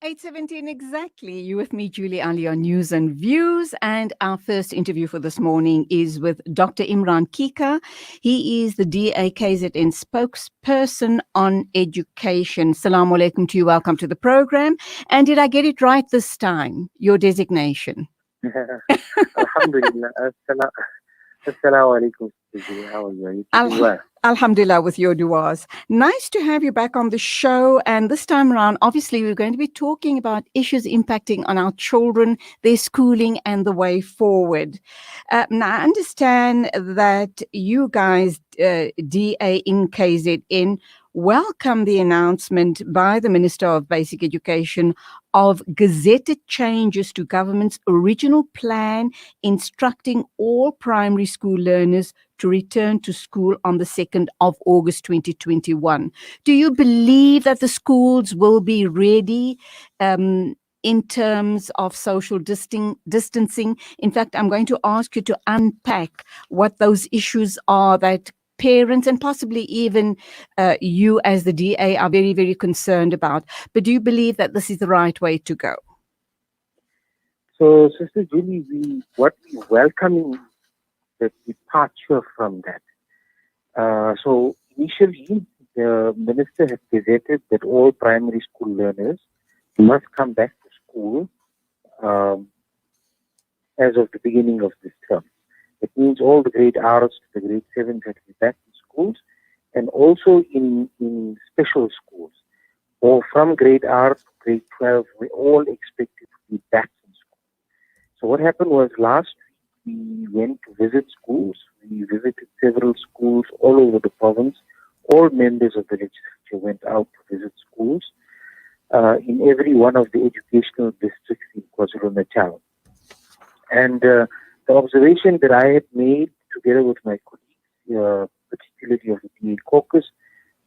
8:17 exactly. You with me, Julie Ali, on News and Views. And our first interview for this morning is with Dr. Imran Keeka. He is the DA KZN Spokesperson on Education. Salaam alaikum to you. Welcome to the program. And did I get it right this time, your designation? Alhamdulillah. Assalamu alaikum. How are you? Are you keeping well? Alhamdulillah, with your duas. Nice to have you back on the show. And this time around, obviously, we're going to be talking about issues impacting on our children, their schooling, and the way forward. Now, I understand that you guys, DA in KZN, welcome the announcement by the Minister of Basic Education of gazetted changes to government's original plan instructing all primary school learners to return to school on the 2nd of August 2021. Do you believe that the schools will be ready in terms of social distancing? In fact, I'm going to ask you to unpack what those issues are that parents and possibly even you as the DA are very, very concerned about. But do you believe that this is the right way to go? So, Sister Julie, what we welcoming the departure from that. So initially, the minister had gazetted that all primary school learners must come back to school as of the beginning of this term. It means all the grade R's to the grade 7s had to be back in schools, and also in special schools, or from grade R to grade 12, we all expected to be back in school. So what happened was last week we went to visit schools. We visited several schools all over the province. All members of the legislature went out to visit schools in every one of the educational districts in KwaZulu-Natal. And the observation that I had made together with my colleagues, particularly of the DA caucus,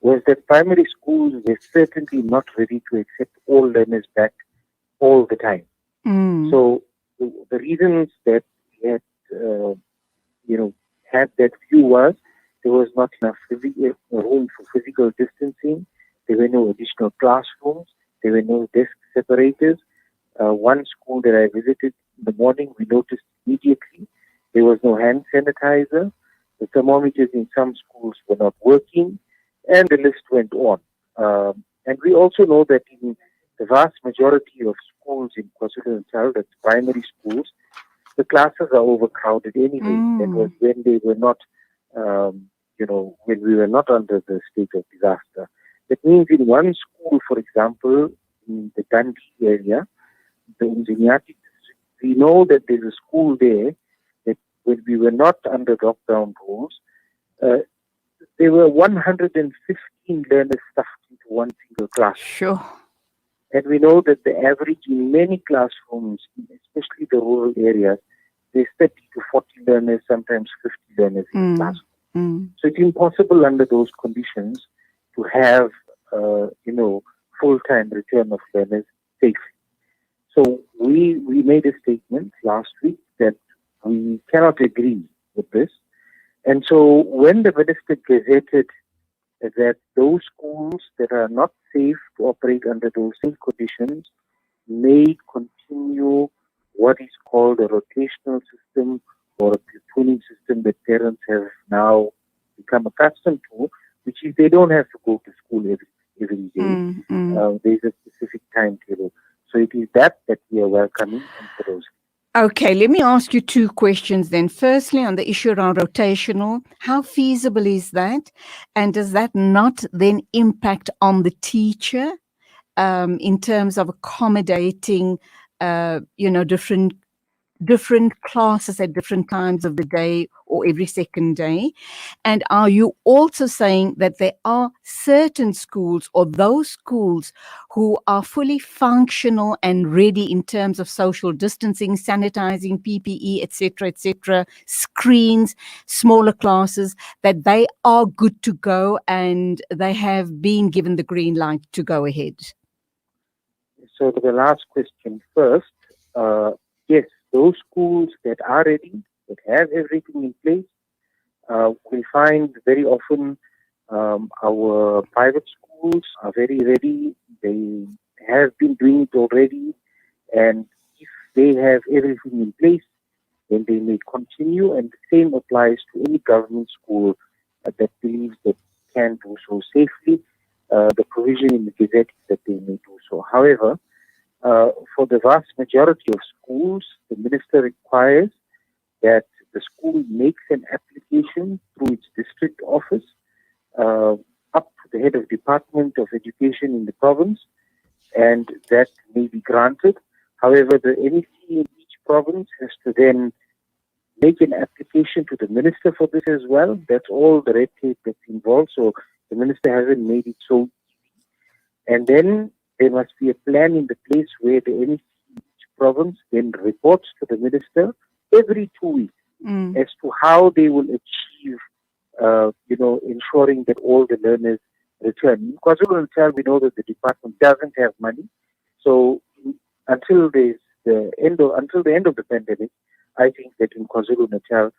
was that primary schools were certainly not ready to accept all learners back all the time. So the reasons that we had, had that view was there was not enough room for physical distancing. There were no additional classrooms. There were no desk separators. One school that I visited in the morning, we noticed immediately there was no hand sanitizer. The thermometers in some schools were not working, and the list went on. And we also know that in the vast majority of schools in KwaZulu-Natal, that's primary schools, the classes are overcrowded anyway. That was when they were not, when we were not under the state of disaster. That means in one school, for example, in the Dundee area, the Umzinyati district, we know that there's a school there that when we were not under lockdown rules, there were 115 learners stuffed into one single class. Sure. And we know that the average in many classrooms, especially the rural areas, there's 30 to 40 learners, sometimes 50 learners in a classroom. So it's impossible under those conditions to have, full-time return of learners safely. So we made a statement last week that we cannot agree with this. And so when the minister gazetted that those schools that are not safe to operate under those same conditions may continue what is called a rotational system or a platooning system that parents have now become accustomed to, which is they don't have to go to school every day. There's a specific timetable. So it is that we are welcoming and proposing. Okay, let me ask you two questions then. Firstly, on the issue around rotational, how feasible is that? And does that not then impact on the teacher in terms of accommodating, different classes at different times of the day or every second day? And are you also saying that there are certain schools or those schools who are fully functional and ready in terms of social distancing, sanitizing, PPE, etc., screens, smaller classes, that they are good to go and they have been given the green light to go ahead? So to the last question first, yes, those schools that are ready, that have everything in place, we find very often our private schools are very ready. They have been doing it already, and if they have everything in place, then they may continue. And the same applies to any government school that believes that can do so safely. The provision in the Gazette is that they may do so. However, for the vast majority of schools, the minister requires that the school makes an application through its district office up to the head of Department of Education in the province, and that may be granted. However, the NEC in each province has to then make an application to the minister for this as well. That's all the red tape that's involved. So the minister hasn't made it so easy. And then there must be a plan in the place where the NEC in each province then reports to the minister every 2 weeks as to how they will achieve, ensuring that all the learners return. In KwaZulu-Natal, we know that the department doesn't have money. So until the end of the pandemic, I think that in KwaZulu-Natal,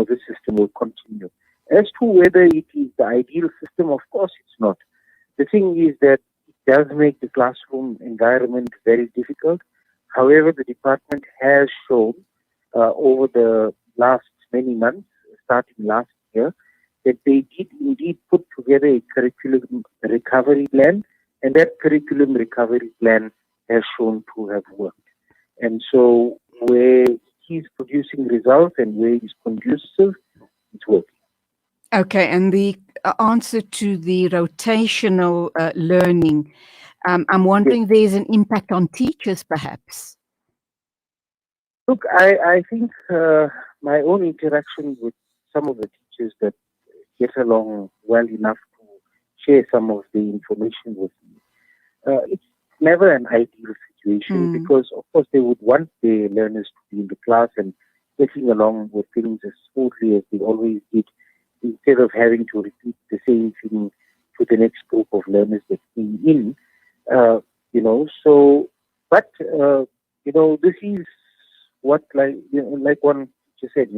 this system will continue. As to whether it is the ideal system, of course it's not. The thing is that it does make the classroom environment very difficult. However, the department has shown over the last many months, starting last year, that they did indeed put together a curriculum recovery plan, and that curriculum recovery plan has shown to have worked. And so where he's producing results and where he's conducive, it's working. Okay, and the answer to the rotational learning, I'm wondering if there's an impact on teachers, perhaps. Look, I think my own interaction with some of the teachers that get along well enough to share some of the information with me, it's never an ideal situation because, of course, they would want their learners to be in the class and getting along with things as smoothly as they always did, instead of having to repeat the same thing to the next group of learners that came in. This is what, like one teacher said,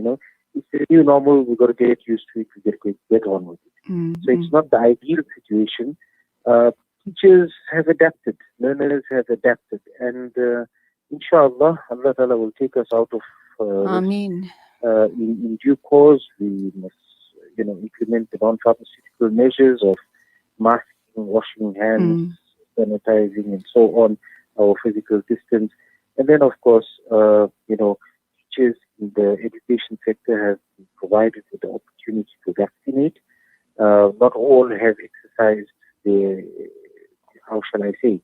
it's the new normal, we've got to get used to it, we get on with it. So it's not the ideal situation. Teachers have adapted, learners have adapted, and inshallah, Allah Ta'ala will take us out of Ameen. In due course. We must, implement the non-pharmaceutical measures of masking, washing hands, sanitizing, and so on, our physical distance. And then, of course, teachers in the education sector have been provided with the opportunity to vaccinate. Not all have exercised their, how shall I say,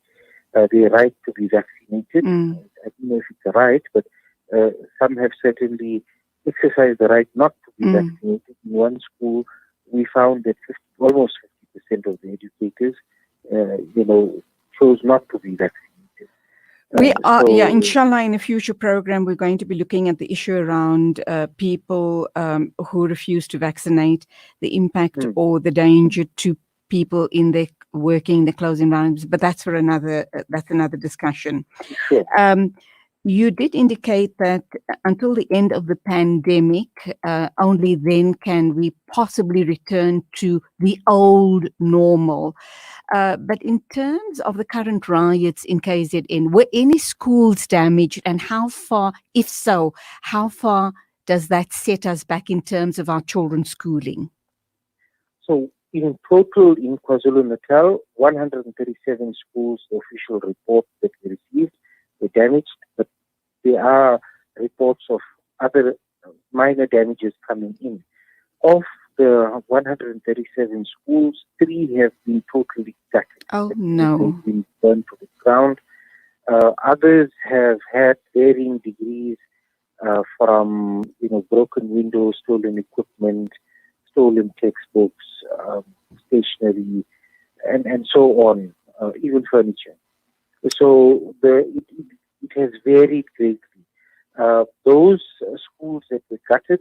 their right to be vaccinated. I don't know if it's a right, but some have certainly exercised the right not to be vaccinated. In one school, we found that almost 50% of the educators, chose not to be vaccinated. We are, inshallah, in a future program, we're going to be looking at the issue around people who refuse to vaccinate, the impact or the danger to people in their working, the closed environments. But that's for another discussion. Sure. You did indicate that until the end of the pandemic, only then can we possibly return to the old normal. But in terms of the current riots in KZN, were any schools damaged, and how far, if so, how far does that set us back in terms of our children's schooling? So in total in KwaZulu-Natal, 137 schools, the official report that we received, were damaged, but there are reports of other minor damages coming in. Of the 137 schools, 3 have been totally gutted. Oh, no. They've been burned to the ground. Others have had varying degrees from, broken windows, stolen equipment, stolen textbooks, stationery, and so on, even furniture. So it has varied greatly. Those schools that were gutted,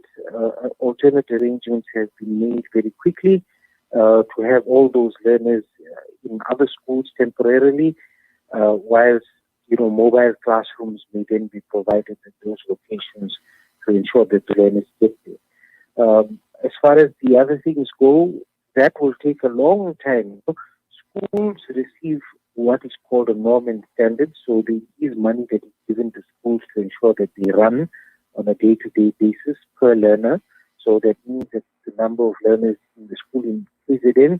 alternate arrangements have been made very quickly to have all those learners in other schools temporarily, whilst mobile classrooms may then be provided at those locations to ensure that the learners get there. As far as the other things go, that will take a long time. Schools receive what is called a norm and standard. So there is money that is given to schools to ensure that they run on a day-to-day basis per learner. So that means that the number of learners in the school in KZN,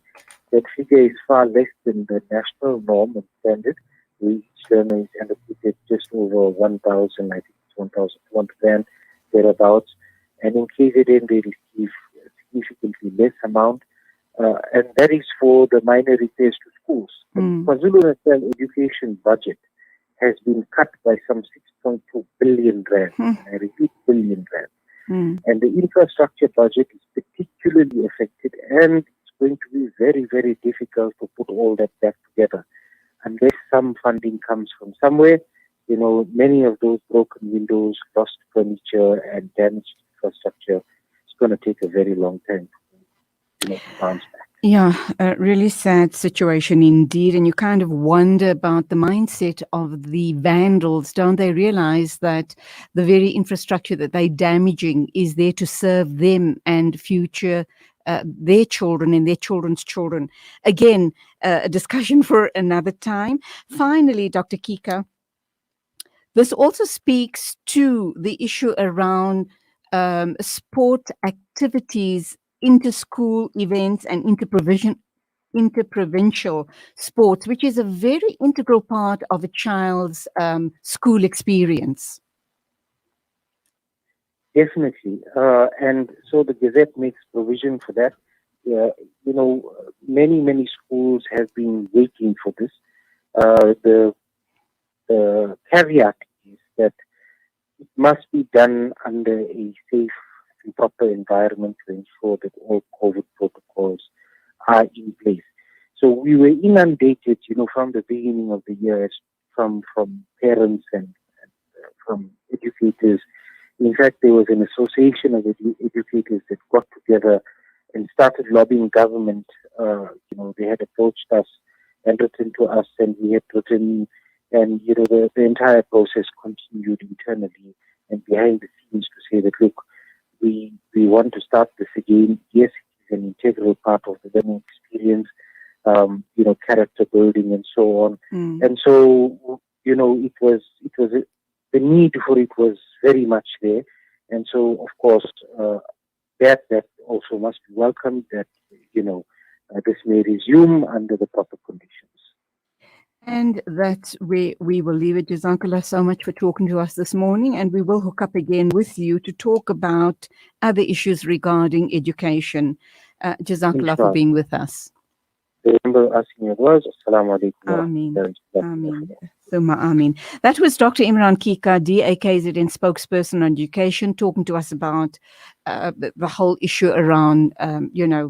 that figure is far less than the national norm and standard. Each learner is allocated just over 1,000, I think it's 1,200 rand, thereabouts. And in KZN, they receive a significantly less amount. And that is for the minor repairs to schools. The KwaZulu-Natal education budget has been cut by some 6.2 billion rand. I repeat, billion rand. And the infrastructure budget is particularly affected, and it's going to be very, very difficult to put all that back together unless some funding comes from somewhere. You know, many of those broken windows, lost furniture, and damaged infrastructure, it's going to take a very long time to bounce back. Yeah, a really sad situation indeed. And you kind of wonder about the mindset of the vandals. Don't they realize that the very infrastructure that they're damaging is there to serve them and future their children and their children's children? Again, a discussion for another time. Finally, Dr. Keeka, this also speaks to the issue around sport activities, inter-school events, and interprovincial sports, which is a very integral part of a child's school experience. Definitely. And so the Gazette makes provision for that. Many schools have been waiting for this. The caveat is that it must be done under a safe and proper environment to ensure that all COVID protocols are in place. So we were inundated, from the beginning of the year, from parents and from educators. In fact, there was an association of educators that got together and started lobbying government. They had approached us and written to us, and we had written, and the entire process continued internally and behind the scenes to say that, look, we want to start this again. Yes, it is an integral part of the learning experience, character building and so on. And so, it was the need for it was very much there. And so, of course, that also must be welcomed, that, this may resume under the proper conditions. And that's where we will leave it. Jazakallah so much for talking to us this morning, and we will hook up again with you to talk about other issues regarding education. Jazakallah for being with us. Remember asking your words. Assalamu alaikum. Ameen. Ameen. Thumma ameen. That was Dr. Imran Keeka, DA KZN Spokesperson on Education, talking to us about the whole issue around,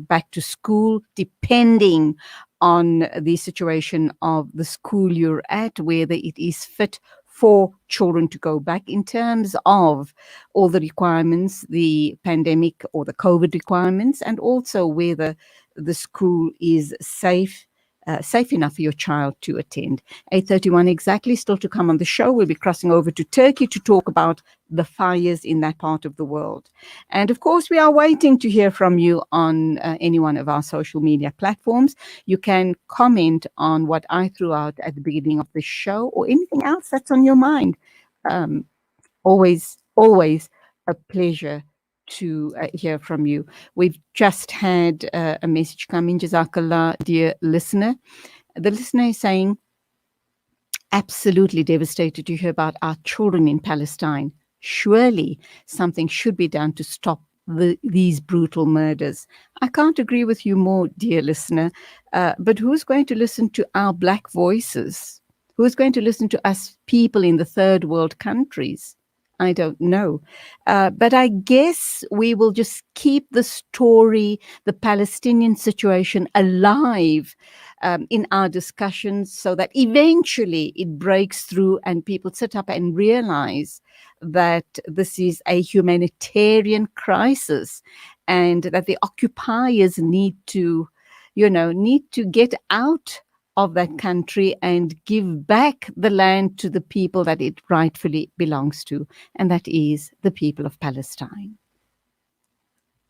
back to school, depending on the situation of the school you're at, whether it is fit for children to go back in terms of all the requirements, the pandemic or the COVID requirements, and also whether the school is safe enough for your child to attend. 8:31 exactly, still to come on the show. We'll be crossing over to Turkey to talk about the fires in that part of the world. And of course, we are waiting to hear from you on any one of our social media platforms. You can comment on what I threw out at the beginning of the show or anything else that's on your mind. Always a pleasure to hear from you. We've just had a message come in. Jazakallah, dear listener. The listener is saying, absolutely devastated to hear about our children in Palestine. Surely something should be done to stop these brutal murders. I can't agree with you more, dear listener, but who's going to listen to our Black voices? Who's going to listen to us people in the third world countries? I don't know. But I guess we will just keep the story, the Palestinian situation alive in our discussions so that eventually it breaks through and people sit up and realize that this is a humanitarian crisis and that the occupiers need to get out of that country and give back the land to the people that it rightfully belongs to, and that is the people of Palestine.